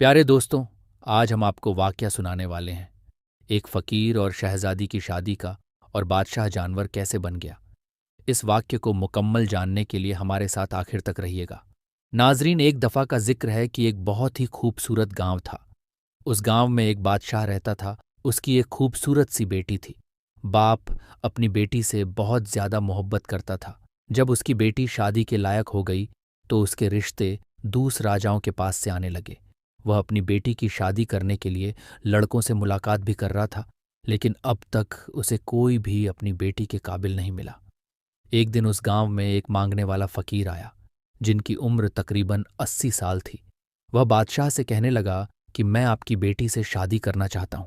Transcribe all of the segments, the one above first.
प्यारे दोस्तों, आज हम आपको वाकया सुनाने वाले हैं। एक फकीर और शहजादी की शादी का, और बादशाह जानवर कैसे बन गया। इस वाक्य को मुकम्मल जानने के लिए हमारे साथ आखिर तक रहिएगा। नाजरीन, एक दफ़ा का जिक्र है कि एक बहुत ही खूबसूरत गांव था। उस गांव में एक बादशाह रहता था। उसकी एक खूबसूरत सी बेटी थी। बाप अपनी बेटी से बहुत ज्यादा मोहब्बत करता था। जब उसकी बेटी शादी के लायक हो गई तो उसके रिश्ते दूसरे राजाओं के पास से आने लगे। वह अपनी बेटी की शादी करने के लिए लड़कों से मुलाकात भी कर रहा था, लेकिन अब तक उसे कोई भी अपनी बेटी के काबिल नहीं मिला। एक दिन उस गांव में एक मांगने वाला फकीर आया, जिनकी उम्र तकरीबन 80 साल थी। वह बादशाह से कहने लगा कि मैं आपकी बेटी से शादी करना चाहता हूं।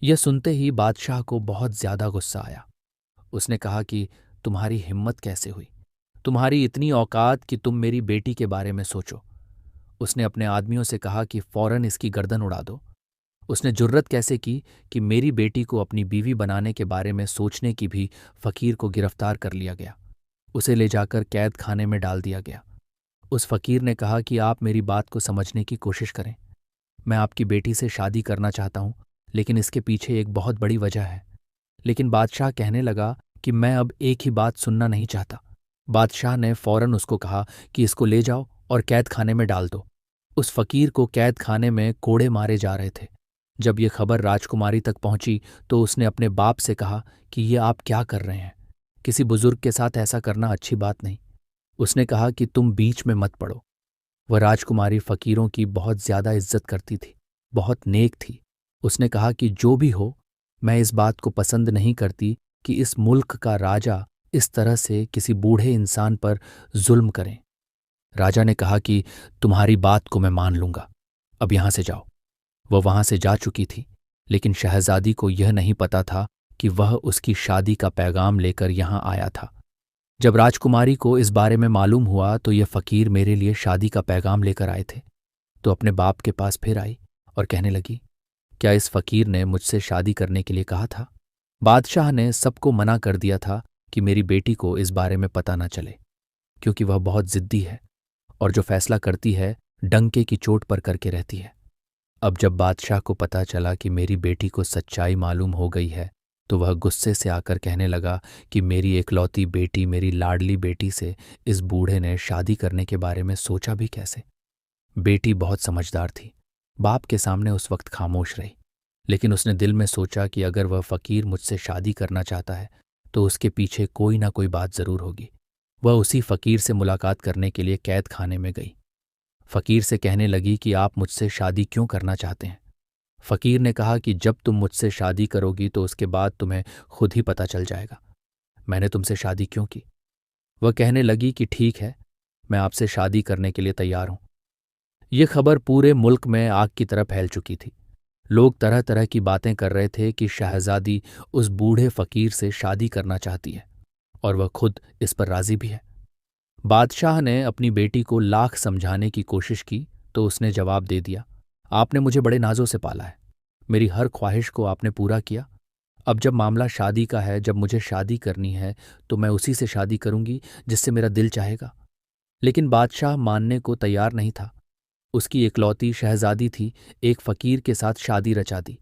यह सुनते ही बादशाह को बहुत ज्यादा गुस्सा आया। उसने कहा कि तुम्हारी हिम्मत कैसे हुई? तुम्हारी इतनी औकात कि तुम मेरी बेटी के बारे में सोचो। उसने अपने आदमियों से कहा कि फौरन इसकी गर्दन उड़ा दो। उसने जुर्रत कैसे की कि मेरी बेटी को अपनी बीवी बनाने के बारे में सोचने की भी फकीर को गिरफ्तार कर लिया गया। उसे ले जाकर कैद खाने में डाल दिया गया। उस फकीर ने कहा कि आप मेरी बात को समझने की कोशिश करें। मैं आपकी बेटी से शादी करना चाहता हूं, लेकिन इसके पीछे एक बहुत बड़ी वजह है। लेकिन बादशाह कहने लगा कि मैं अब एक ही बात सुनना नहीं चाहता। बादशाह ने फौरन उसको कहा कि इसको ले जाओ और कैद खाने में डाल दो। उस फकीर को कैद खाने में कोड़े मारे जा रहे थे। जब ये खबर राजकुमारी तक पहुंची तो उसने अपने बाप से कहा कि ये आप क्या कर रहे हैं? किसी बुजुर्ग के साथ ऐसा करना अच्छी बात नहीं। उसने कहा कि तुम बीच में मत पड़ो। वह राजकुमारी फकीरों की बहुत ज्यादा इज्जत करती थी, बहुत नेक थी। उसने कहा कि जो भी हो, मैं इस बात को पसंद नहीं करती कि इस मुल्क का राजा इस तरह से किसी बूढ़े इंसान पर जुल्म करें। राजा ने कहा कि तुम्हारी बात को मैं मान लूंगा, अब यहां से जाओ। वह वहां से जा चुकी थी, लेकिन शहजादी को यह नहीं पता था कि वह उसकी शादी का पैगाम लेकर यहां आया था। जब राजकुमारी को इस बारे में मालूम हुआ तो यह फकीर मेरे लिए शादी का पैगाम लेकर आए थे। तो अपने बाप के पास फिर आई और कहने लगी, क्या इस फकीर ने मुझसे शादी करने के लिए कहा था? बादशाह ने सबको मना कर दिया था कि मेरी बेटी को इस बारे में पता न चले, क्योंकि वह बहुत जिद्दी है और जो फैसला करती है डंके की चोट पर करके रहती है। अब जब बादशाह को पता चला कि मेरी बेटी को सच्चाई मालूम हो गई है तो वह गुस्से से आकर कहने लगा कि मेरी एकलौती बेटी, मेरी लाडली बेटी से इस बूढ़े ने शादी करने के बारे में सोचा भी कैसे? बेटी बहुत समझदार थी, बाप के सामने उस वक्त खामोश रही। लेकिन उसने दिल में सोचा कि अगर वह फकीर मुझसे शादी करना चाहता है तो उसके पीछे कोई ना कोई बात जरूर होगी। वह उसी फकीर से मुलाकात करने के लिए कैद खाने में गई। फकीर से कहने लगी कि आप मुझसे शादी क्यों करना चाहते हैं? फकीर ने कहा कि जब तुम मुझसे शादी करोगी तो उसके बाद तुम्हें खुद ही पता चल जाएगा मैंने तुमसे शादी क्यों की। वह कहने लगी कि ठीक है, मैं आपसे शादी करने के लिए तैयार हूं। यह खबर पूरे मुल्क में आग की तरह फैल चुकी थी। लोग तरह तरह की बातें कर रहे थे कि शहजादी उस बूढ़े फकीर से शादी करना चाहती है और वह खुद इस पर राजी भी है। बादशाह ने अपनी बेटी को लाख समझाने की कोशिश की तो उसने जवाब दे दिया, आपने मुझे बड़े नाजों से पाला है, मेरी हर ख्वाहिश को आपने पूरा किया। अब जब मामला शादी का है, जब मुझे शादी करनी है तो मैं उसी से शादी करूंगी जिससे मेरा दिल चाहेगा। लेकिन बादशाह मानने को तैयार नहीं था। उसकी इकलौती शहजादी थी, एक फकीर के साथ शादी रचा दी।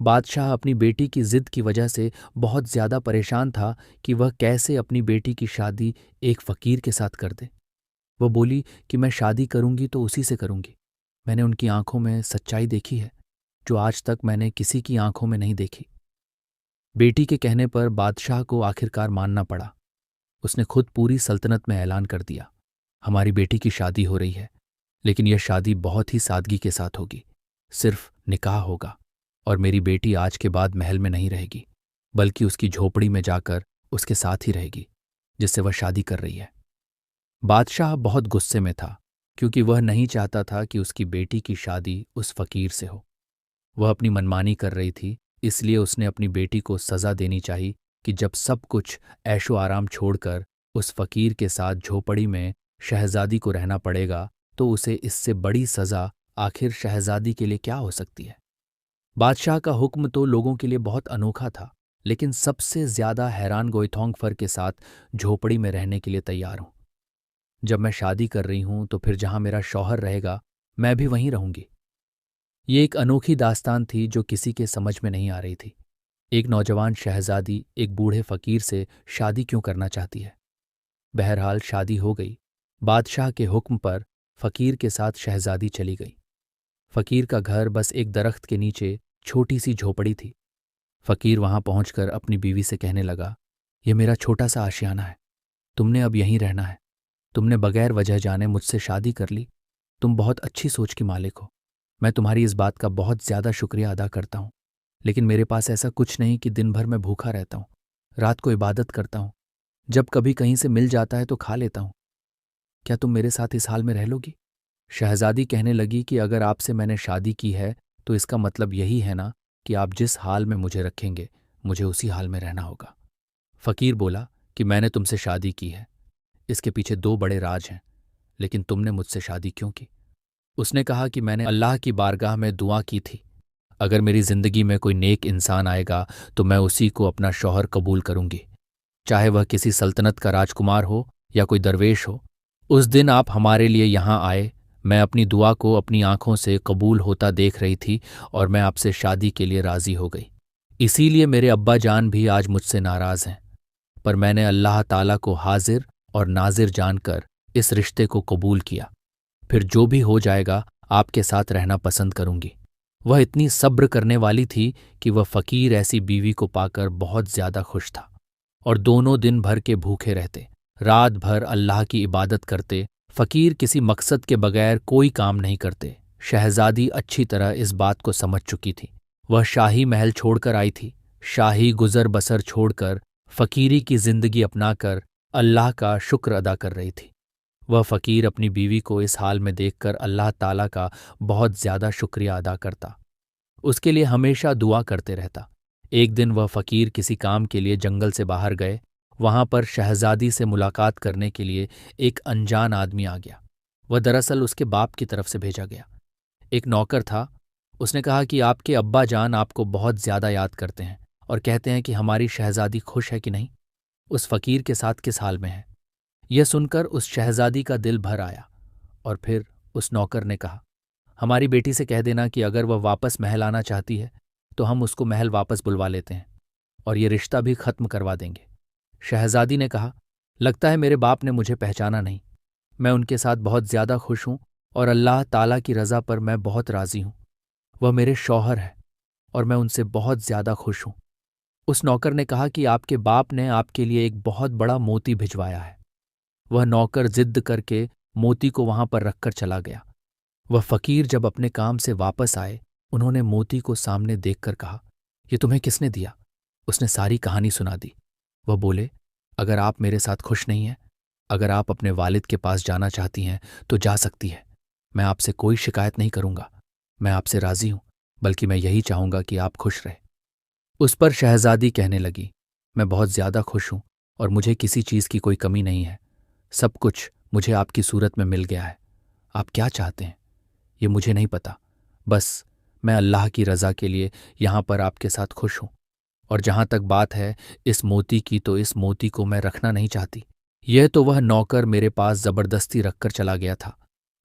बादशाह अपनी बेटी की जिद की वजह से बहुत ज्यादा परेशान था कि वह कैसे अपनी बेटी की शादी एक फकीर के साथ कर दे। वह बोली कि मैं शादी करूंगी तो उसी से करूंगी। मैंने उनकी आंखों में सच्चाई देखी है जो आज तक मैंने किसी की आंखों में नहीं देखी। बेटी के कहने पर बादशाह को आखिरकार मानना पड़ा। उसने खुद पूरी सल्तनत में ऐलान कर दिया, हमारी बेटी की शादी हो रही है, लेकिन यह शादी बहुत ही सादगी के साथ होगी। सिर्फ निकाह होगा और मेरी बेटी आज के बाद महल में नहीं रहेगी, बल्कि उसकी झोपड़ी में जाकर उसके साथ ही रहेगी जिससे वह शादी कर रही है। बादशाह बहुत गुस्से में था, क्योंकि वह नहीं चाहता था कि उसकी बेटी की शादी उस फकीर से हो। वह अपनी मनमानी कर रही थी, इसलिए उसने अपनी बेटी को सजा देनी चाहिए कि जब सब कुछ ऐशो आराम छोड़कर उस फकीर के साथ झोपड़ी में शहजादी को रहना पड़ेगा, तो उसे इससे बड़ी सजा आखिर शहजादी के लिए क्या हो सकती है। बादशाह का हुक्म तो लोगों के लिए बहुत अनोखा था, लेकिन सबसे ज्यादा हैरान गोइथोंग फर के साथ झोपड़ी में रहने के लिए तैयार हूं। जब मैं शादी कर रही हूं तो फिर जहां मेरा शौहर रहेगा मैं भी वहीं रहूंगी। ये एक अनोखी दास्तान थी जो किसी के समझ में नहीं आ रही थी। एक नौजवान शहजादी एक बूढ़े फकीर से शादी क्यों करना चाहती है? बहरहाल शादी हो गई। बादशाह के हुक्म पर फकीर के साथ शहजादी चली गई। फकीर का घर बस एक दरख्त के नीचे छोटी सी झोपड़ी थी। फकीर वहां पहुंचकर अपनी बीवी से कहने लगा, यह मेरा छोटा सा आशियाना है। तुमने अब यहीं रहना है। तुमने बगैर वजह जाने मुझसे शादी कर ली। तुम बहुत अच्छी सोच की मालिक हो। मैं तुम्हारी इस बात का बहुत ज्यादा शुक्रिया अदा करता हूँ। लेकिन मेरे पास ऐसा कुछ नहीं कि दिन भर मैं भूखा रहता हूँ। रात को इबादत करता हूँ। जब कभी कहीं से मिल जाता है तो खा लेता हूँ। क्या तुम मेरे साथ इस हाल में रह लोगी? शहजादी कहने लगी कि अगर आपसे मैंने शादी की है तो इसका मतलब यही है ना कि आप जिस हाल में मुझे रखेंगे मुझे उसी हाल में रहना होगा। फकीर बोला कि मैंने तुमसे शादी की है। इसके पीछे दो बड़े राज हैं। लेकिन तुमने मुझसे शादी क्यों की? उसने कहा कि मैंने अल्लाह की बारगाह में दुआ की थी, अगर मेरी जिंदगी में कोई नेक इंसान आएगा तो मैं उसी को अपना शौहर कबूल करूंगी, चाहे वह किसी सल्तनत का राजकुमार हो या कोई दरवेश हो। उस दिन आप हमारे लिए यहाँ आए, मैं अपनी दुआ को अपनी आंखों से कबूल होता देख रही थी और मैं आपसे शादी के लिए राजी हो गई। इसीलिए मेरे अब्बा जान भी आज मुझसे नाराज हैं, पर मैंने अल्लाह ताला को हाजिर और नाजिर जानकर इस रिश्ते को कबूल किया। फिर जो भी हो जाएगा आपके साथ रहना पसंद करूंगी। वह इतनी सब्र करने वाली थी कि वह फकीर ऐसी बीवी को पाकर बहुत ज्यादा खुश था और दोनों दिन भर के भूखे रहते, रात भर अल्लाह की इबादत करते। फकीर किसी मकसद के बगैर कोई काम नहीं करते। शहजादी अच्छी तरह इस बात को समझ चुकी थी। वह शाही महल छोड़कर आई थी, शाही गुजर बसर छोड़कर फकीरी की जिंदगी अपनाकर अल्लाह का शुक्र अदा कर रही थी। वह फकीर अपनी बीवी को इस हाल में देखकर अल्लाह ताला का बहुत ज्यादा शुक्रिया अदा करता, उसके लिए हमेशा दुआ करते रहता। एक दिन वह फकीर किसी काम के लिए जंगल से बाहर गए। वहां पर शहजादी से मुलाकात करने के लिए एक अनजान आदमी आ गया। वह दरअसल उसके बाप की तरफ से भेजा गया एक नौकर था। उसने कहा कि आपके अब्बा जान आपको बहुत ज्यादा याद करते हैं और कहते हैं कि हमारी शहजादी खुश है कि नहीं, उस फकीर के साथ किस हाल में है। यह सुनकर उस शहजादी का दिल भर आया और फिर उस नौकर ने कहा, हमारी बेटी से कह देना कि अगर वह वापस महल आना चाहती है तो हम उसको महल वापस बुलवा लेते हैं और ये रिश्ता भी खत्म करवा देंगे। शहजादी ने कहा, लगता है मेरे बाप ने मुझे पहचाना नहीं। मैं उनके साथ बहुत ज्यादा खुश हूं और अल्लाह ताला की रजा पर मैं बहुत राजी हूं। वह मेरे शौहर है और मैं उनसे बहुत ज्यादा खुश हूं। उस नौकर ने कहा कि आपके बाप ने आपके लिए एक बहुत बड़ा मोती भिजवाया है। वह नौकर जिद्द करके मोती को वहां पर रखकर चला गया। वह फकीर जब अपने काम से वापस आए, उन्होंने मोती को सामने देखकर कहा, ये तुम्हें किसने दिया? उसने सारी कहानी सुना दी। वह बोले, अगर आप मेरे साथ खुश नहीं हैं, अगर आप अपने वालिद के पास जाना चाहती हैं तो जा सकती है। मैं आपसे कोई शिकायत नहीं करूंगा। मैं आपसे राजी हूं, बल्कि मैं यही चाहूंगा कि आप खुश रहे। उस पर शहजादी कहने लगी, मैं बहुत ज्यादा खुश हूं और मुझे किसी चीज की कोई कमी नहीं है। सब कुछ मुझे आपकी सूरत में मिल गया है। आप क्या चाहते हैं ये मुझे नहीं पता, बस मैं अल्लाह की रज़ा के लिए यहाँ पर आपके साथ खुश हूँ। और जहाँ तक बात है इस मोती की, तो इस मोती को मैं रखना नहीं चाहती। यह तो वह नौकर मेरे पास जबरदस्ती रखकर चला गया था।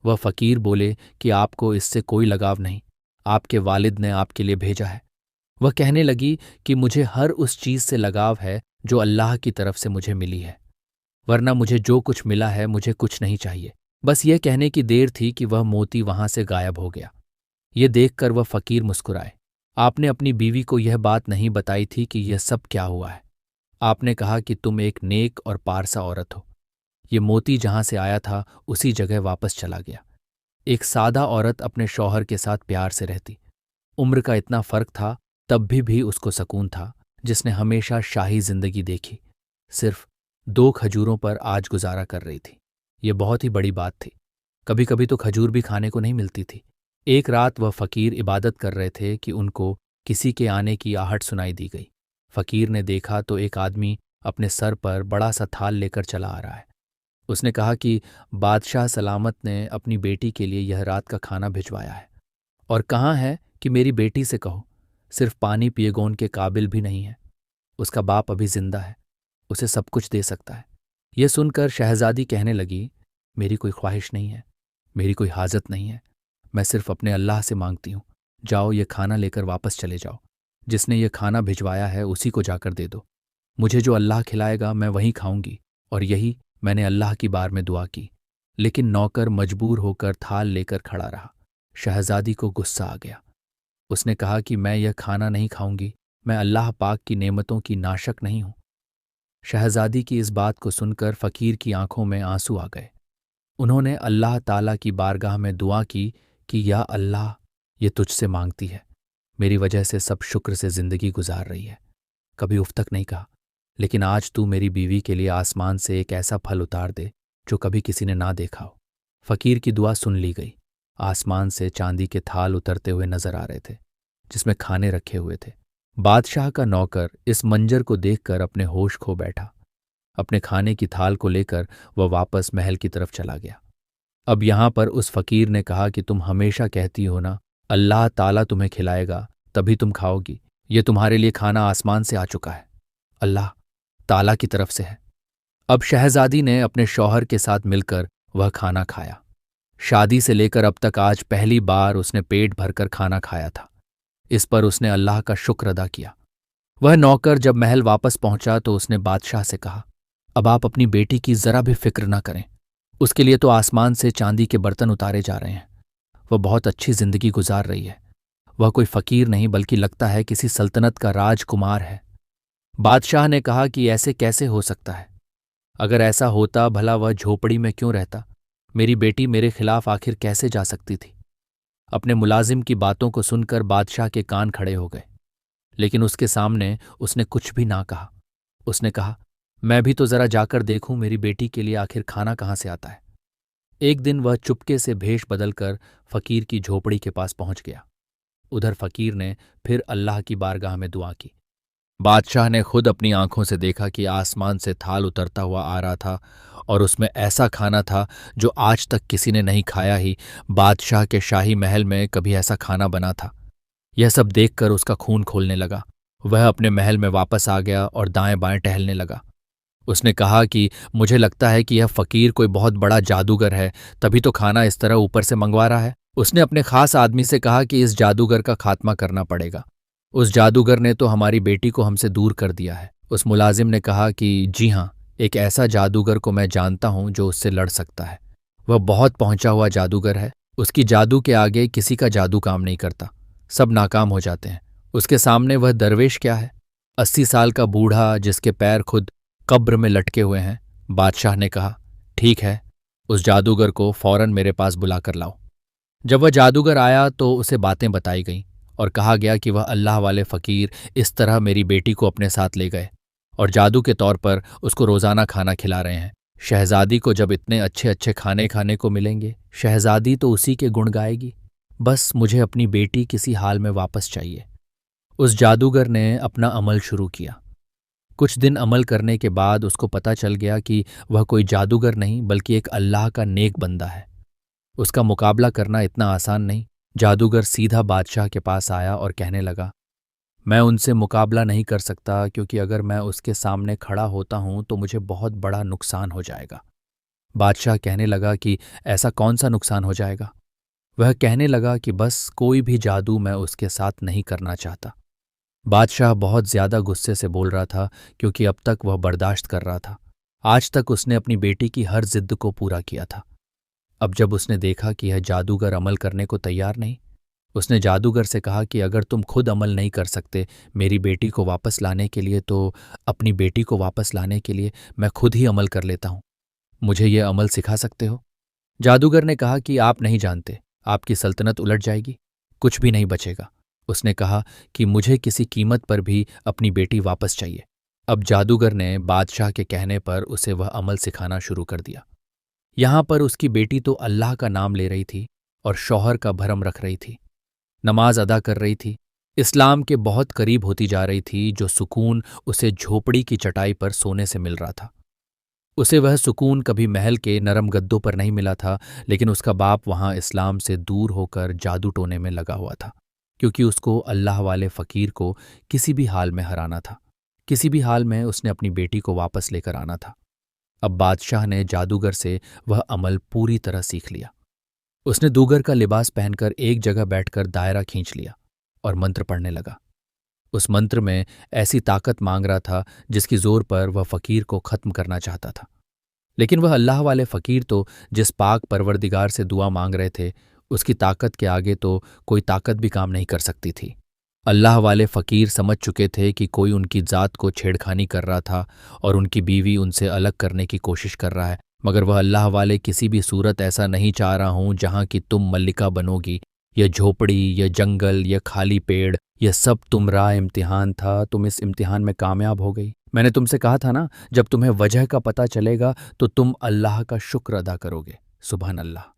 वह फकीर बोले कि आपको इससे कोई लगाव नहीं, आपके वालिद ने आपके लिए भेजा है। वह कहने लगी कि मुझे हर उस चीज से लगाव है जो अल्लाह की तरफ से मुझे मिली है, वरना मुझे जो कुछ मिला है मुझे कुछ नहीं चाहिए। बस यह कहने की देर थी कि वह मोती वहां से गायब हो गया। ये देखकर वह फकीर मुस्कुराए। आपने अपनी बीवी को यह बात नहीं बताई थी कि यह सब क्या हुआ है। आपने कहा कि तुम एक नेक और पारसा औरत हो। ये मोती जहां से आया था उसी जगह वापस चला गया। एक सादा औरत अपने शौहर के साथ प्यार से रहती। उम्र का इतना फर्क था, तब भी उसको सकून था, जिसने हमेशा शाही जिंदगी देखी। सिर्फ 2 खजूरों पर आज गुजारा कर रही थी। ये बहुत ही बड़ी बात थी। कभी कभी तो खजूर भी खाने को नहीं मिलती थी। एक रात वह फकीर इबादत कर रहे थे कि उनको किसी के आने की आहट सुनाई दी गई। फकीर ने देखा तो एक आदमी अपने सर पर बड़ा सा थाल लेकर चला आ रहा है। उसने कहा कि बादशाह सलामत ने अपनी बेटी के लिए यह रात का खाना भिजवाया है और कहाँ है कि मेरी बेटी से कहो, सिर्फ पानी पिएगो उनके काबिल भी नहीं है। उसका बाप अभी जिंदा है, उसे सब कुछ दे सकता है। यह सुनकर शहजादी कहने लगी, मेरी कोई ख्वाहिश नहीं है, मेरी कोई हाजत नहीं है। मैं सिर्फ अपने अल्लाह से मांगती हूँ। जाओ, ये खाना लेकर वापस चले जाओ। जिसने ये खाना भिजवाया है उसी को जाकर दे दो। मुझे जो अल्लाह खिलाएगा मैं वहीं खाऊंगी। और यही मैंने अल्लाह की बार में दुआ की। लेकिन नौकर मजबूर होकर थाल लेकर खड़ा रहा। शहजादी को गुस्सा आ गया। उसने कहा कि मैं यह खाना नहीं खाऊंगी। मैं अल्लाह पाक की नेमतों की नाशक नहीं हूं। शहजादी की इस बात को सुनकर फकीर की आंखों में आंसू आ गए। उन्होंने अल्लाह ताला की बारगाह में दुआ की कि या अल्लाह, ये तुझसे मांगती है। मेरी वजह से सब शुक्र से जिंदगी गुजार रही है। कभी उफ तक नहीं कहा, लेकिन आज तू मेरी बीवी के लिए आसमान से एक ऐसा फल उतार दे जो कभी किसी ने ना देखा हो। फकीर की दुआ सुन ली गई। आसमान से चांदी के थाल उतरते हुए नजर आ रहे थे, जिसमें खाने रखे हुए थे। बादशाह का नौकर इस मंजर को देखकर अपने होश खो बैठा। अपने खाने की थाल को लेकर वह वापस महल की तरफ चला गया। अब यहां पर उस फकीर ने कहा कि तुम हमेशा कहती हो ना, अल्लाह ताला तुम्हें खिलाएगा तभी तुम खाओगी। ये तुम्हारे लिए खाना आसमान से आ चुका है, अल्लाह ताला की तरफ से है। अब शहजादी ने अपने शौहर के साथ मिलकर वह खाना खाया। शादी से लेकर अब तक आज पहली बार उसने पेट भरकर खाना खाया था। इस पर उसने अल्लाह का शुक्र अदा किया। वह नौकर जब महल वापस पहुंचा तो उसने बादशाह से कहा, अब आप अपनी बेटी की जरा भी फिक्र ना करें। उसके लिए तो आसमान से चांदी के बर्तन उतारे जा रहे हैं। वह बहुत अच्छी जिंदगी गुजार रही है। वह कोई फकीर नहीं बल्कि लगता है किसी सल्तनत का राजकुमार है। बादशाह ने कहा कि ऐसे कैसे हो सकता है? अगर ऐसा होता भला वह झोपड़ी में क्यों रहता? मेरी बेटी मेरे खिलाफ आखिर कैसे जा सकती थी? अपने मुलाजिम की बातों को सुनकर बादशाह के कान खड़े हो गए, लेकिन उसके सामने उसने कुछ भी ना कहा। उसने कहा, मैं भी तो जरा जाकर देखूं मेरी बेटी के लिए आखिर खाना कहाँ से आता है। एक दिन वह चुपके से भेष बदलकर फकीर की झोपड़ी के पास पहुंच गया। उधर फकीर ने फिर अल्लाह की बारगाह में दुआ की। बादशाह ने खुद अपनी आंखों से देखा कि आसमान से थाल उतरता हुआ आ रहा था और उसमें ऐसा खाना था जो आज तक किसी ने नहीं खाया ही बादशाह के शाही महल में कभी ऐसा खाना बना था। यह सब देखकर उसका खून खोलने लगा। वह अपने महल में वापस आ गया और दाएं बाएं टहलने लगा। उसने कहा कि मुझे लगता है कि यह फकीर कोई बहुत बड़ा जादूगर है, तभी तो खाना इस तरह ऊपर से मंगवा रहा है। उसने अपने खास आदमी से कहा कि इस जादूगर का खात्मा करना पड़ेगा। उस जादूगर ने तो हमारी बेटी को हमसे दूर कर दिया है। उस मुलाजिम ने कहा कि जी हाँ, एक ऐसा जादूगर को मैं जानता हूं जो उससे लड़ सकता है। वह बहुत पहुंचा हुआ जादूगर है। उसकी जादू के आगे किसी का जादू काम नहीं करता, सब नाकाम हो जाते हैं। उसके सामने वह दरवेश क्या है, 80 साल का बूढ़ा जिसके पैर खुद कब्र में लटके हुए हैं। बादशाह ने कहा, ठीक है, उस जादूगर को फौरन मेरे पास बुला कर लाओ। जब वह जादूगर आया तो उसे बातें बताई गईं और कहा गया कि वह अल्लाह वाले फकीर इस तरह मेरी बेटी को अपने साथ ले गए और जादू के तौर पर उसको रोजाना खाना खिला रहे हैं। शहजादी को जब इतने अच्छे अच्छे खाने खाने को मिलेंगे, शहजादी तो उसी के गुण गाएगी। बस मुझे अपनी बेटी किसी हाल में वापस चाहिए। उस जादूगर ने अपना अमल शुरू किया। कुछ दिन अमल करने के बाद उसको पता चल गया कि वह कोई जादूगर नहीं बल्कि एक अल्लाह का नेक बंदा है। उसका मुकाबला करना इतना आसान नहीं। जादूगर सीधा बादशाह के पास आया और कहने लगा, मैं उनसे मुकाबला नहीं कर सकता क्योंकि अगर मैं उसके सामने खड़ा होता हूं तो मुझे बहुत बड़ा नुकसान हो जाएगा। बादशाह कहने लगा कि ऐसा कौन सा नुकसान हो जाएगा? वह कहने लगा कि बस कोई भी जादू मैं उसके साथ नहीं करना चाहता। बादशाह बहुत ज्यादा गुस्से से बोल रहा था क्योंकि अब तक वह बर्दाश्त कर रहा था। आज तक उसने अपनी बेटी की हर जिद को पूरा किया था। अब जब उसने देखा कि यह जादूगर अमल करने को तैयार नहीं, उसने जादूगर से कहा कि अगर तुम खुद अमल नहीं कर सकते मेरी बेटी को वापस लाने के लिए, तो अपनी बेटी को वापस लाने के लिए मैं खुद ही अमल कर लेता हूं। मुझे यह अमल सिखा सकते हो? जादूगर ने कहा कि आप नहीं जानते, आपकी सल्तनत उलट जाएगी, कुछ भी नहीं बचेगा। उसने कहा कि मुझे किसी कीमत पर भी अपनी बेटी वापस चाहिए। अब जादूगर ने बादशाह के कहने पर उसे वह अमल सिखाना शुरू कर दिया। यहां पर उसकी बेटी तो अल्लाह का नाम ले रही थी और शौहर का भरम रख रही थी, नमाज अदा कर रही थी, इस्लाम के बहुत करीब होती जा रही थी। जो सुकून उसे झोपड़ी की चटाई पर सोने से मिल रहा था, उसे वह सुकून कभी महल के नरम गद्दों पर नहीं मिला था। लेकिन उसका बाप वहां इस्लाम से दूर होकर जादू टोने में लगा हुआ था, क्योंकि उसको अल्लाह वाले फकीर को किसी भी हाल में हराना था। किसी भी हाल में उसने अपनी बेटी को वापस लेकर आना था। अब बादशाह ने जादूगर से वह अमल पूरी तरह सीख लिया। उसने दूगर का लिबास पहनकर एक जगह बैठकर दायरा खींच लिया और मंत्र पढ़ने लगा। उस मंत्र में ऐसी ताकत मांग रहा था जिसकी जोर पर वह फकीर को खत्म करना चाहता था। लेकिन वह अल्लाह वाले फकीर तो जिस पाक परवरदिगार से दुआ मांग रहे थे, उसकी ताकत के आगे तो कोई ताकत भी काम नहीं कर सकती थी। अल्लाह वाले फकीर समझ चुके थे कि कोई उनकी जात को छेड़खानी कर रहा था और उनकी बीवी उनसे अलग करने की कोशिश कर रहा है, मगर वह अल्लाह वाले किसी भी सूरत ऐसा नहीं चाह रहा हूं जहां कि तुम मल्लिका बनोगी। यह झोपड़ी, यह जंगल, यह खाली पेड़, यह सब तुमरा इम्तिहान था। तुम इस इम्तिहान में कामयाब हो गई। मैंने तुमसे कहा था ना, जब तुम्हें वजह का पता चलेगा तो तुम अल्लाह का शुक्र अदा करोगे। सुबहान अल्लाह।